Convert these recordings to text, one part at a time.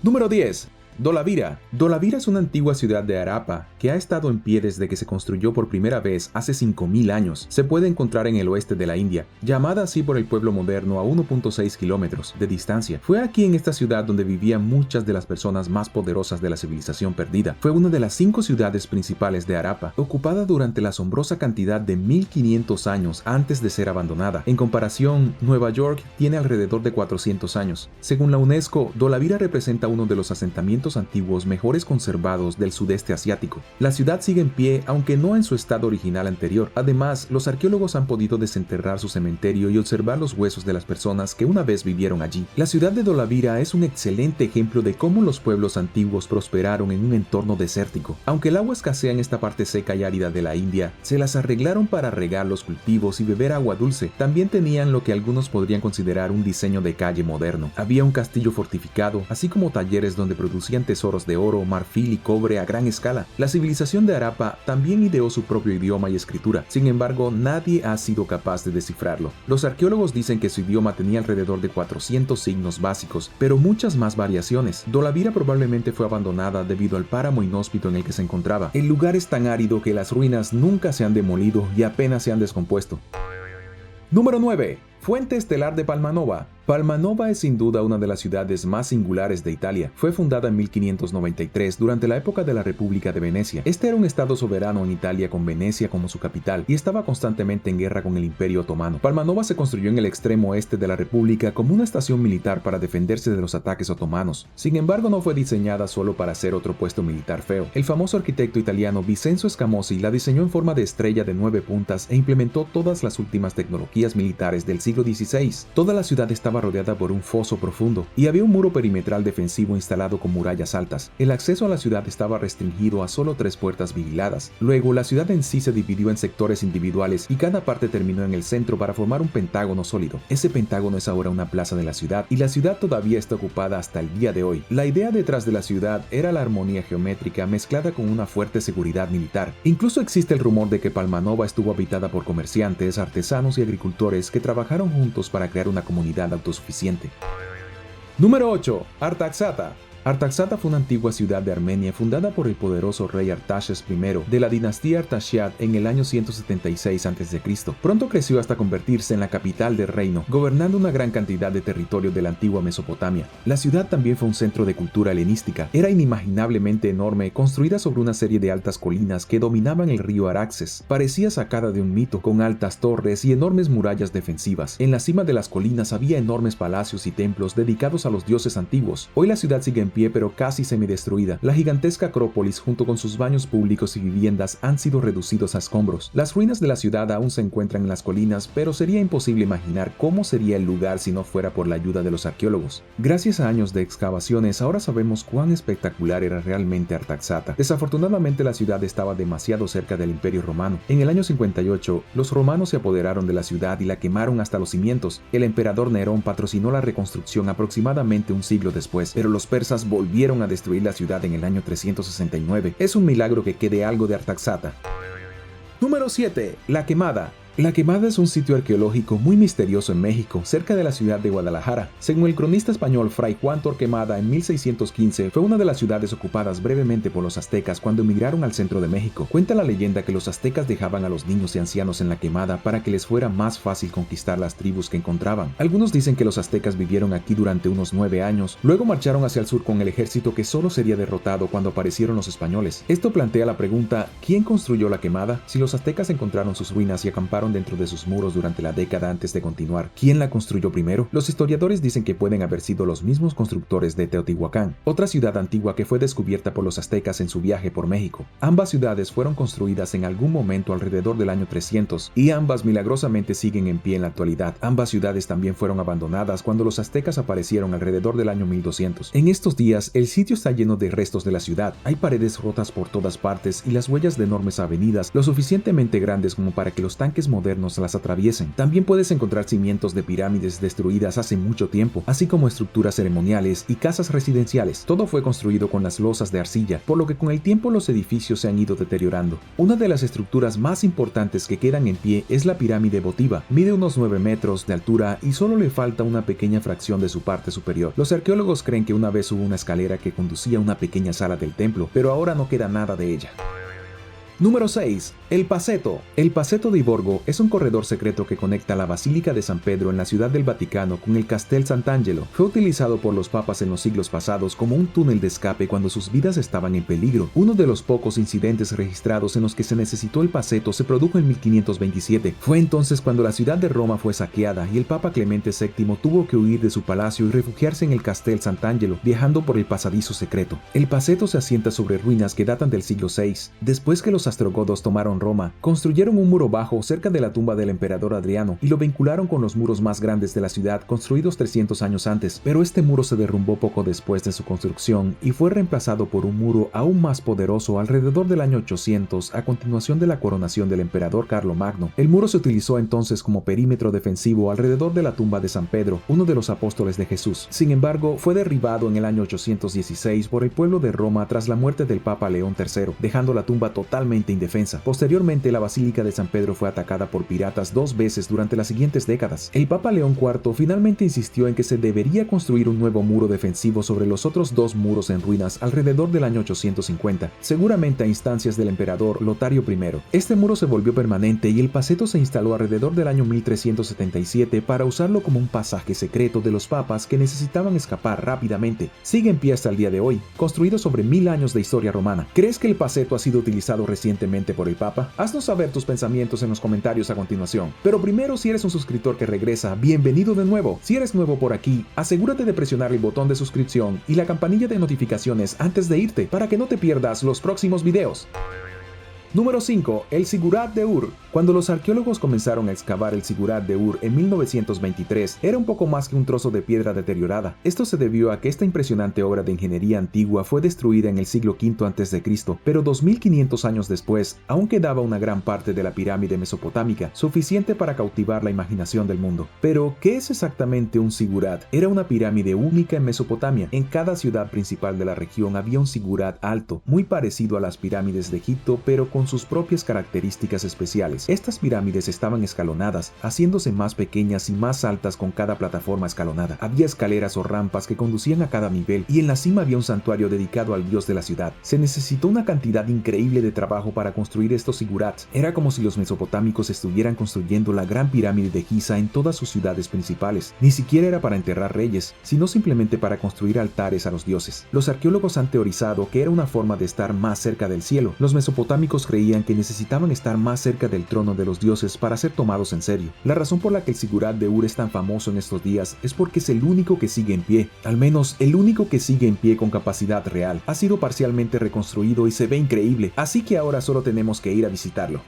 Número 10. Dolavira. Dolavira es una antigua ciudad de Harappa que ha estado en pie desde que se construyó por primera vez hace 5000 años. Se puede encontrar en el oeste de la India, llamada así por el pueblo moderno a 1.6 kilómetros de distancia. Fue aquí en esta ciudad donde vivían muchas de las personas más poderosas de la civilización perdida. Fue una de las 5 ciudades principales de Harappa, ocupada durante la asombrosa cantidad de 1500 años antes de ser abandonada. En comparación, Nueva York tiene alrededor de 400 años. Según la UNESCO, Dolavira representa uno de los asentamientos antiguos mejores conservados del sudeste asiático. La ciudad sigue en pie, aunque no en su estado original anterior. Además, los arqueólogos han podido desenterrar su cementerio y observar los huesos de las personas que una vez vivieron allí. La ciudad de Dolavira es un excelente ejemplo de cómo los pueblos antiguos prosperaron en un entorno desértico. Aunque el agua escasea en esta parte seca y árida de la India, se las arreglaron para regar los cultivos y beber agua dulce. También tenían lo que algunos podrían considerar un diseño de calle moderno. Había un castillo fortificado, así como talleres donde producían tesoros de oro, marfil y cobre a gran escala. La civilización de Harappa también ideó su propio idioma y escritura. Sin embargo, nadie ha sido capaz de descifrarlo. Los arqueólogos dicen que su idioma tenía alrededor de 400 signos básicos, pero muchas más variaciones. Dolavira probablemente fue abandonada debido al páramo inhóspito en el que se encontraba. El lugar es tan árido que las ruinas nunca se han demolido y apenas se han descompuesto. Número 9. Fuente estelar de Palmanova. Palmanova es sin duda una de las ciudades más singulares de Italia. Fue fundada en 1593 durante la época de la República de Venecia. Este era un estado soberano en Italia con Venecia como su capital y estaba constantemente en guerra con el Imperio Otomano. Palmanova se construyó en el extremo oeste de la República como una estación militar para defenderse de los ataques otomanos. Sin embargo, no fue diseñada solo para ser otro puesto militar feo. El famoso arquitecto italiano Vincenzo Scamozzi la diseñó en forma de estrella de 9 puntas e implementó todas las últimas tecnologías militares del siglo XVI. Toda la ciudad estaba rodeada por un foso profundo y había un muro perimetral defensivo instalado con murallas altas. El acceso a la ciudad estaba restringido a solo 3 puertas vigiladas. Luego, la ciudad en sí se dividió en sectores individuales y cada parte terminó en el centro para formar un pentágono sólido. Ese pentágono es ahora una plaza de la ciudad y la ciudad todavía está ocupada hasta el día de hoy. La idea detrás de la ciudad era la armonía geométrica mezclada con una fuerte seguridad militar. Incluso existe el rumor de que Palmanova estuvo habitada por comerciantes, artesanos y agricultores que trabajaron juntos para crear una comunidad autosuficiente. Número 8. Artaxata. Artaxata fue una antigua ciudad de Armenia fundada por el poderoso rey Artaxerxes I de la dinastía Artaxiad en el año 176 a.C. Pronto creció hasta convertirse en la capital del reino, gobernando una gran cantidad de territorio de la antigua Mesopotamia. La ciudad también fue un centro de cultura helenística. Era inimaginablemente enorme, construida sobre una serie de altas colinas que dominaban el río Araxes. Parecía sacada de un mito, con altas torres y enormes murallas defensivas. En la cima de las colinas había enormes palacios y templos dedicados a los dioses antiguos. Hoy la ciudad sigue en pie pero casi semidestruida. La gigantesca Acrópolis junto con sus baños públicos y viviendas han sido reducidos a escombros. Las ruinas de la ciudad aún se encuentran en las colinas, pero sería imposible imaginar cómo sería el lugar si no fuera por la ayuda de los arqueólogos. Gracias a años de excavaciones, ahora sabemos cuán espectacular era realmente Artaxata. Desafortunadamente, la ciudad estaba demasiado cerca del Imperio Romano. En el año 58, los romanos se apoderaron de la ciudad y la quemaron hasta los cimientos. El emperador Nerón patrocinó la reconstrucción aproximadamente un siglo después, pero los persas volvieron a destruir la ciudad en el año 369. Es un milagro que quede algo de Artaxata. Número 7. La Quemada. La Quemada es un sitio arqueológico muy misterioso en México, cerca de la ciudad de Guadalajara. Según el cronista español Fray Juan Torquemada, en 1615 fue una de las ciudades ocupadas brevemente por los aztecas cuando emigraron al centro de México. Cuenta la leyenda que los aztecas dejaban a los niños y ancianos en la Quemada para que les fuera más fácil conquistar las tribus que encontraban. Algunos dicen que los aztecas vivieron aquí durante unos 9 años, luego marcharon hacia el sur con el ejército que solo sería derrotado cuando aparecieron los españoles. Esto plantea la pregunta: ¿quién construyó la Quemada? Si los aztecas encontraron sus ruinas y acamparon dentro de sus muros durante la década antes de continuar, ¿quién la construyó primero? Los historiadores dicen que pueden haber sido los mismos constructores de Teotihuacán, otra ciudad antigua que fue descubierta por los aztecas en su viaje por México. Ambas ciudades fueron construidas en algún momento alrededor del año 300 y ambas milagrosamente siguen en pie en la actualidad. Ambas ciudades también fueron abandonadas cuando los aztecas aparecieron alrededor del año 1200. En estos días, el sitio está lleno de restos de la ciudad. Hay paredes rotas por todas partes y las huellas de enormes avenidas lo suficientemente grandes como para que los tanques modernos las atraviesen. También puedes encontrar cimientos de pirámides destruidas hace mucho tiempo, así como estructuras ceremoniales y casas residenciales. Todo fue construido con las losas de arcilla, por lo que con el tiempo los edificios se han ido deteriorando. Una de las estructuras más importantes que quedan en pie es la pirámide votiva. Mide unos 9 metros de altura y solo le falta una pequeña fracción de su parte superior. Los arqueólogos creen que una vez hubo una escalera que conducía a una pequeña sala del templo, pero ahora no queda nada de ella. Número 6. El Paceto. El Paceto di Borgo es un corredor secreto que conecta la Basílica de San Pedro en la Ciudad del Vaticano con el Castel Sant'Angelo. Fue utilizado por los papas en los siglos pasados como un túnel de escape cuando sus vidas estaban en peligro. Uno de los pocos incidentes registrados en los que se necesitó el Paceto se produjo en 1527. Fue entonces cuando la ciudad de Roma fue saqueada y el Papa Clemente VII tuvo que huir de su palacio y refugiarse en el Castel Sant'Angelo, viajando por el pasadizo secreto. El Paceto se asienta sobre ruinas que datan del siglo VI. Después que los ostrogodos tomaron Roma, construyeron un muro bajo cerca de la tumba del emperador Adriano y lo vincularon con los muros más grandes de la ciudad construidos 300 años antes, pero este muro se derrumbó poco después de su construcción y fue reemplazado por un muro aún más poderoso alrededor del año 800 a continuación de la coronación del emperador Carlomagno. El muro se utilizó entonces como perímetro defensivo alrededor de la tumba de San Pedro, uno de los apóstoles de Jesús. Sin embargo, fue derribado en el año 816 por el pueblo de Roma tras la muerte del Papa León III, dejando la tumba totalmente indefensa. Posteriormente, la Basílica de San Pedro fue atacada por piratas 2 veces durante las siguientes décadas. El Papa León IV finalmente insistió en que se debería construir un nuevo muro defensivo sobre los otros 2 muros en ruinas alrededor del año 850, seguramente a instancias del emperador Lotario I. Este muro se volvió permanente y el Paceto se instaló alrededor del año 1377 para usarlo como un pasaje secreto de los papas que necesitaban escapar rápidamente. Sigue en pie hasta el día de hoy, construido sobre 1000 años de historia romana. ¿Crees que el Paceto ha sido utilizado recientemente por el Papa? Haznos saber tus pensamientos en los comentarios a continuación. Pero primero, si eres un suscriptor que regresa, bienvenido de nuevo. Si eres nuevo por aquí, asegúrate de presionar el botón de suscripción y la campanilla de notificaciones antes de irte para que no te pierdas los próximos videos. Número 5. El Zigurat de Ur. Cuando los arqueólogos comenzaron a excavar el Zigurat de Ur en 1923, era un poco más que un trozo de piedra deteriorada. Esto se debió a que esta impresionante obra de ingeniería antigua fue destruida en el siglo V a.C., pero 2500 años después, aún quedaba una gran parte de la pirámide mesopotámica, suficiente para cautivar la imaginación del mundo. Pero, ¿qué es exactamente un Zigurat? Era una pirámide única en Mesopotamia. En cada ciudad principal de la región había un Zigurat alto, muy parecido a las pirámides de Egipto, pero con sus propias características especiales. Estas pirámides estaban escalonadas, haciéndose más pequeñas y más altas con cada plataforma escalonada. Había escaleras o rampas que conducían a cada nivel, y en la cima había un santuario dedicado al dios de la ciudad. Se necesitó una cantidad increíble de trabajo para construir estos zigurats. Era como si los mesopotámicos estuvieran construyendo la gran pirámide de Giza en todas sus ciudades principales. Ni siquiera era para enterrar reyes, sino simplemente para construir altares a los dioses. Los arqueólogos han teorizado que era una forma de estar más cerca del cielo. Los mesopotámicos creían que necesitaban estar más cerca del trono de los dioses para ser tomados en serio. La razón por la que el Zigurat de Ur es tan famoso en estos días es porque es el único que sigue en pie, al menos el único que sigue en pie con capacidad real. Ha sido parcialmente reconstruido y se ve increíble, así que ahora solo tenemos que ir a visitarlo.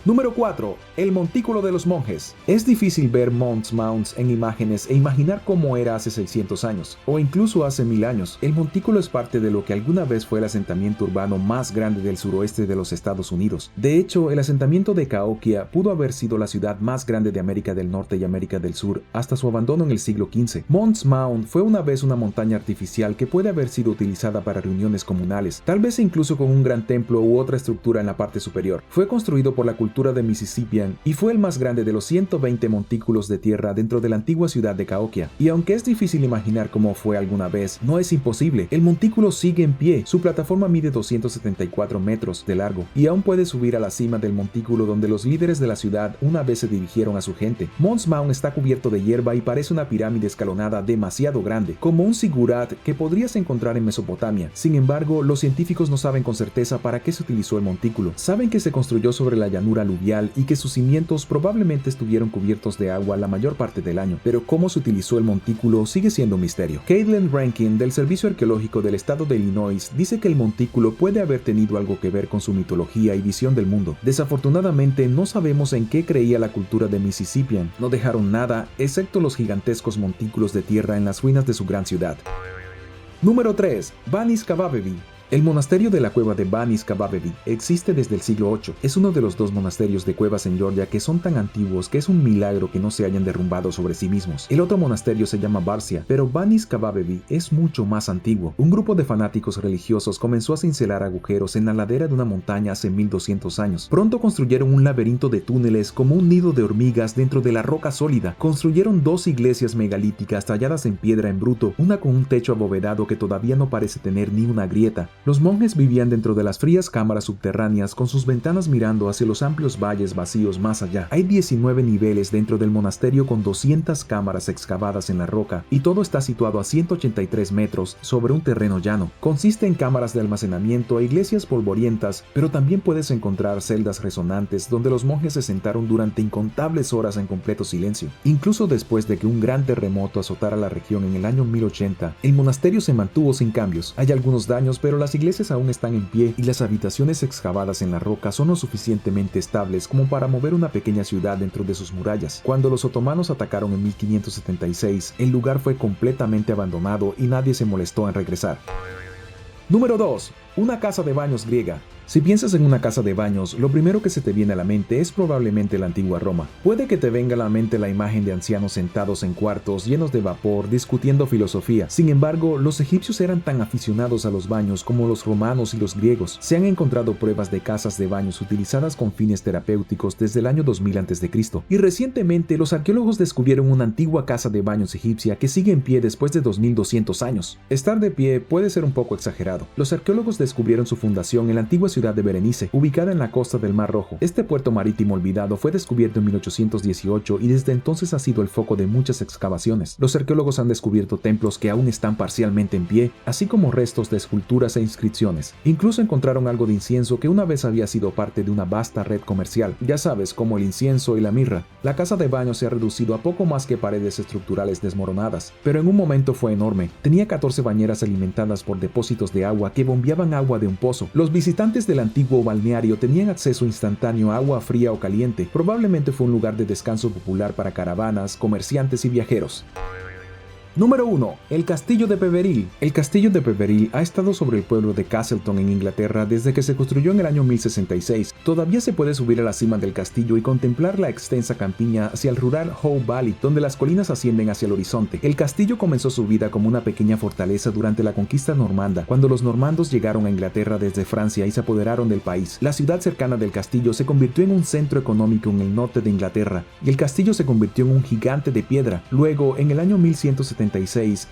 Número 4. El Montículo de los Monjes. Es difícil ver Mons Mounts en imágenes e imaginar cómo era hace 600 años, o incluso hace 1000 años. El montículo es parte de lo que alguna vez fue el asentamiento urbano más grande del suroeste de los Estados Unidos. De hecho, el asentamiento de Cahokia pudo haber sido la ciudad más grande de América del Norte y América del Sur hasta su abandono en el siglo XV. Mons Mount fue una vez una montaña artificial que puede haber sido utilizada para reuniones comunales, tal vez incluso con un gran templo u otra estructura en la parte superior. Fue construido por la cultura de Mississippian y fue el más grande de los 120 montículos de tierra dentro de la antigua ciudad de Cahokia. Y aunque es difícil imaginar cómo fue alguna vez, no es imposible. El montículo sigue en pie. Su plataforma mide 274 metros de largo y aún puede subir a la cima del montículo donde los líderes de la ciudad una vez se dirigieron a su gente. Mons Mount está cubierto de hierba y parece una pirámide escalonada demasiado grande, como un zigurat que podrías encontrar en Mesopotamia. Sin embargo, los científicos no saben con certeza para qué se utilizó el montículo. Saben que se construyó sobre la llanura aluvial y que sus cimientos probablemente estuvieron cubiertos de agua la mayor parte del año, pero cómo se utilizó el montículo sigue siendo un misterio. Caitlin Rankin del Servicio Arqueológico del Estado de Illinois dice que el montículo puede haber tenido algo que ver con su mitología y visión del mundo. Desafortunadamente no sabemos en qué creía la cultura de Mississippian. No dejaron nada excepto los gigantescos montículos de tierra en las ruinas de su gran ciudad. Número 3. Vanis Kavabevi. El monasterio de la cueva de Banis Kababevi existe desde el siglo VIII. Es uno de los dos monasterios de cuevas en Georgia que son tan antiguos que es un milagro que no se hayan derrumbado sobre sí mismos. El otro monasterio se llama Barsia, pero Banis Kababevi es mucho más antiguo. Un grupo de fanáticos religiosos comenzó a cincelar agujeros en la ladera de una montaña hace 1200 años. Pronto construyeron un laberinto de túneles como un nido de hormigas dentro de la roca sólida. Construyeron dos iglesias megalíticas talladas en piedra en bruto, una con un techo abovedado que todavía no parece tener ni una grieta. Los monjes vivían dentro de las frías cámaras subterráneas con sus ventanas mirando hacia los amplios valles vacíos más allá. Hay 19 niveles dentro del monasterio con 200 cámaras excavadas en la roca y todo está situado a 183 metros sobre un terreno llano. Consiste en cámaras de almacenamiento e iglesias polvorientas, pero también puedes encontrar celdas resonantes donde los monjes se sentaron durante incontables horas en completo silencio. Incluso después de que un gran terremoto azotara la región en el año 1080, el monasterio se mantuvo sin cambios. Hay algunos daños, pero las iglesias aún están en pie y las habitaciones excavadas en la roca son lo suficientemente estables como para mover una pequeña ciudad dentro de sus murallas. Cuando los otomanos atacaron en 1576, el lugar fue completamente abandonado y nadie se molestó en regresar. Número 2. Una casa de baños griega. Si piensas en una casa de baños, lo primero que se te viene a la mente es probablemente la antigua Roma. Puede que te venga a la mente la imagen de ancianos sentados en cuartos llenos de vapor discutiendo filosofía. Sin embargo, los egipcios eran tan aficionados a los baños como los romanos y los griegos. Se han encontrado pruebas de casas de baños utilizadas con fines terapéuticos desde el año 2000 a.C. Y recientemente los arqueólogos descubrieron una antigua casa de baños egipcia que sigue en pie después de 2200 años. Estar de pie puede ser un poco exagerado. Los arqueólogos descubrieron su fundación en la antigua ciudad de Berenice, ubicada en la costa del Mar Rojo. Este puerto marítimo olvidado fue descubierto en 1818 y desde entonces ha sido el foco de muchas excavaciones. Los arqueólogos han descubierto templos que aún están parcialmente en pie, así como restos de esculturas e inscripciones. Incluso encontraron algo de incienso que una vez había sido parte de una vasta red comercial. Ya sabes, como el incienso y la mirra. La casa de baño se ha reducido a poco más que paredes estructurales desmoronadas, pero en un momento fue enorme. Tenía 14 bañeras alimentadas por depósitos de agua que bombeaban agua de un pozo. Los visitantes del antiguo balneario tenían acceso instantáneo a agua fría o caliente. Probablemente fue un lugar de descanso popular para caravanas, comerciantes y viajeros. Número 1. El Castillo de Peveril. El Castillo de Peveril ha estado sobre el pueblo de Castleton en Inglaterra desde que se construyó en el año 1066. Todavía se puede subir a la cima del castillo y contemplar la extensa campiña hacia el rural Howe Valley, donde las colinas ascienden hacia el horizonte. El castillo comenzó su vida como una pequeña fortaleza durante la conquista normanda, cuando los normandos llegaron a Inglaterra desde Francia y se apoderaron del país. La ciudad cercana del castillo se convirtió en un centro económico en el norte de Inglaterra, y el castillo se convirtió en un gigante de piedra. Luego, en el año 1176,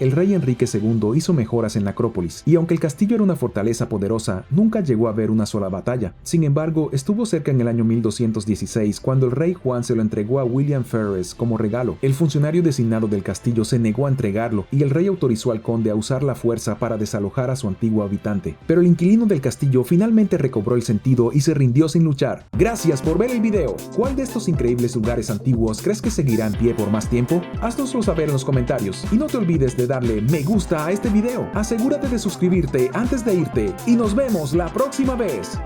el rey Enrique II hizo mejoras en la Acrópolis, y aunque el castillo era una fortaleza poderosa, nunca llegó a haber una sola batalla. Sin embargo, estuvo cerca en el año 1216 cuando el rey Juan se lo entregó a William Ferrers como regalo. El funcionario designado del castillo se negó a entregarlo, y el rey autorizó al conde a usar la fuerza para desalojar a su antiguo habitante. Pero el inquilino del castillo finalmente recobró el sentido y se rindió sin luchar. Gracias por ver el video. ¿Cuál de estos increíbles lugares antiguos crees que seguirá en pie por más tiempo? Haznoslo saber en los comentarios. Y no te olvides de darle me gusta a este video. Asegúrate de suscribirte antes de irte y nos vemos la próxima vez.